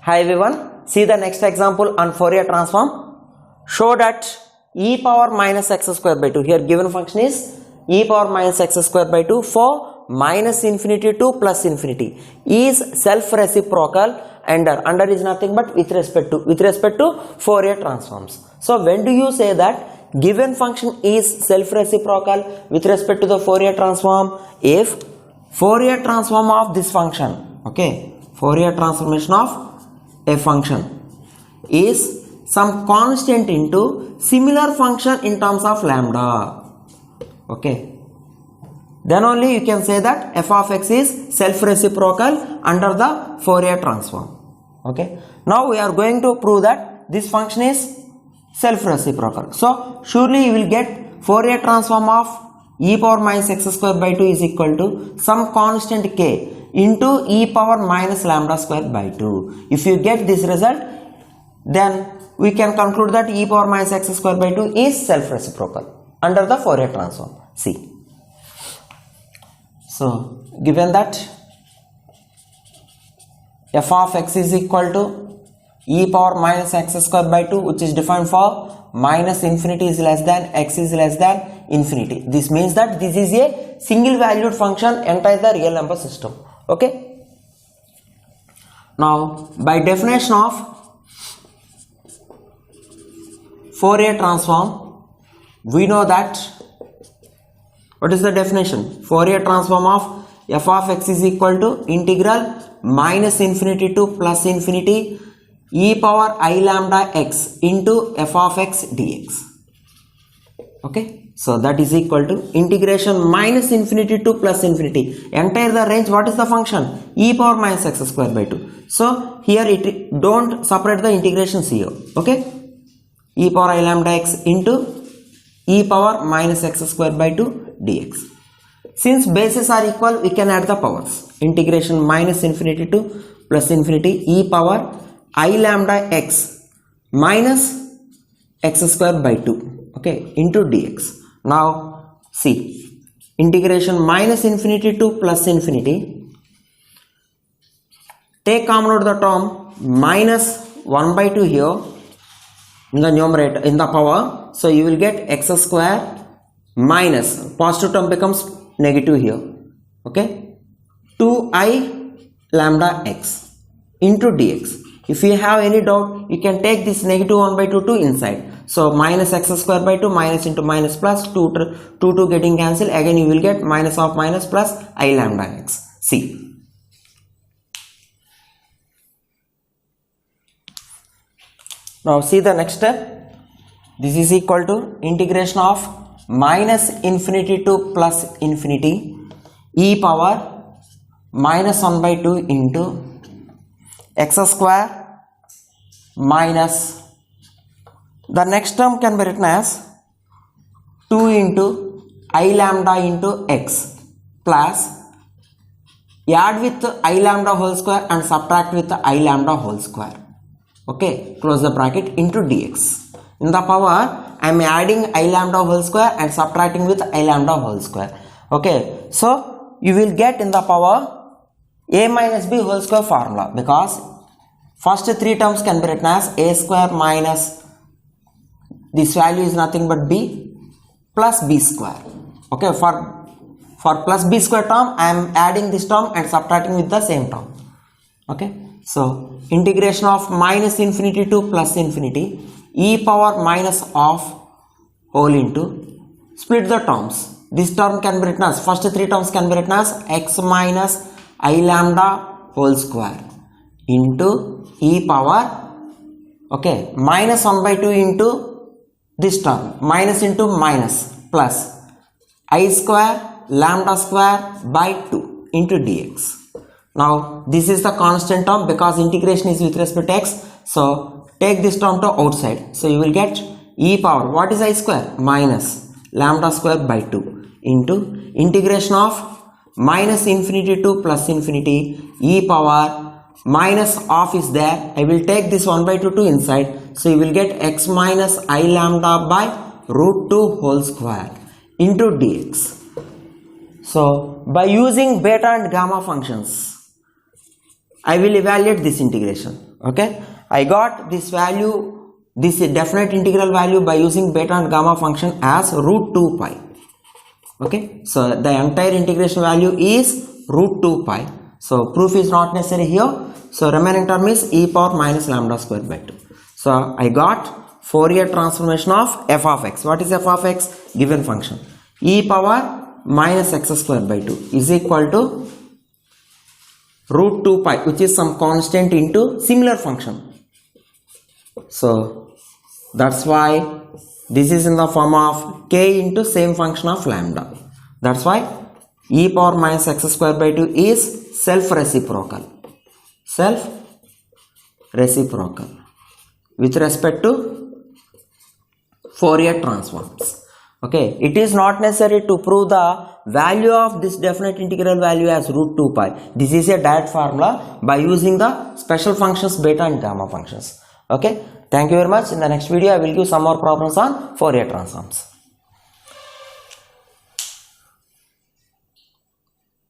Hi everyone, see the next example on Fourier transform. Show that e power minus x square by 2, here given function is e power minus x square by 2 for minus infinity to plus infinity is self-reciprocal under is nothing but with respect to Fourier transforms. So when do you say that given function is self-reciprocal with respect to the Fourier transform? If Fourier transform of this function, okay, Fourier transformation of a function is some constant into similar function in terms of lambda, okay, then only you can say that f of x is self-reciprocal under the Fourier transform. Okay, now we are going to prove that this function is self-reciprocal. So surely you will get Fourier transform of e power minus x square by 2 is equal to some constant k into e power minus lambda square by 2. If you get this result, then we can conclude that e power minus x square by 2 is self-reciprocal under the Fourier transform. See, so given that f of x is equal to e power minus x square by 2, which is defined for minus infinity is less than x is less than infinity. This means that this is a single valued function entire the real number system. Okay, now by definition of Fourier transform, we know that what is the definition? Fourier transform of f of x is equal to integral minus infinity to plus infinity e power I lambda x into f of x dx. Okay, so that is equal to integration minus infinity to plus infinity, entire the range. What is the function? E power minus x square by 2. So here it don't separate the integrations here. Okay, e power I lambda x into e power minus x square by 2 dx. Since bases are equal, we can add the powers. Integration minus infinity to plus infinity e power I lambda x minus x square by 2, okay, into dx. Now see, integration minus infinity to plus infinity, take common out the term minus 1 by 2 here in the numerator, in the power, so you will get x square minus positive term becomes negative here, okay, 2i lambda x into dx. If you have any doubt, you can take this negative 1 by 2 to inside. So minus x square by 2 minus into minus plus 2 getting cancelled. Again you will get minus of minus plus I lambda x. See, now see the next step. This is equal to integration of minus infinity to plus infinity e power minus 1 by 2 into x square minus, the next term can be written as 2 into I lambda into x plus add with I lambda whole square and subtract with I lambda whole square, okay, close the bracket, into dx. In the power I am adding I lambda whole square and subtracting with I lambda whole square. Okay, so you will get in the power a minus b whole square formula, because first three terms can be written as a square minus this value is nothing but b plus b square. Okay, for plus b square term I am adding this term and subtracting with the same term. Okay, so integration of minus infinity to plus infinity e power minus of whole into, split the terms. This term can be written as, first three terms can be written as x minus I lambda whole square into e power, okay, minus 1 by 2 into this term, minus into minus plus I square lambda square by 2 into dx. Now this is the constant term because integration is with respect to x, so take this term to outside, so you will get e power, what is I square, minus lambda square by 2 into integration of minus infinity to plus infinity e power minus of is there, I will take this 1 by 2 to inside, so you will get x minus I lambda by root 2 whole square into dx. So by using beta and gamma functions, I will evaluate this integration. Okay, I got this value, this definite integral value by using beta and gamma function as root 2 pi. Okay, so the entire integration value is root 2 pi. So proof is not necessary here. So remaining term is e power minus lambda square by 2. So I got Fourier transformation of f of x. What is f of x? Given function e power minus x square by 2 is equal to root 2 pi, which is some constant into similar function. So that's why this is in the form of k into same function of lambda. That's why e power minus x square by 2 is self-reciprocal. Self-reciprocal with respect to Fourier transforms. Okay, it is not necessary to prove the value of this definite integral value as root 2 pi. This is a direct formula by using the special functions beta and gamma functions. Okay, thank you very much. In the next video I will give some more problems on Fourier transforms.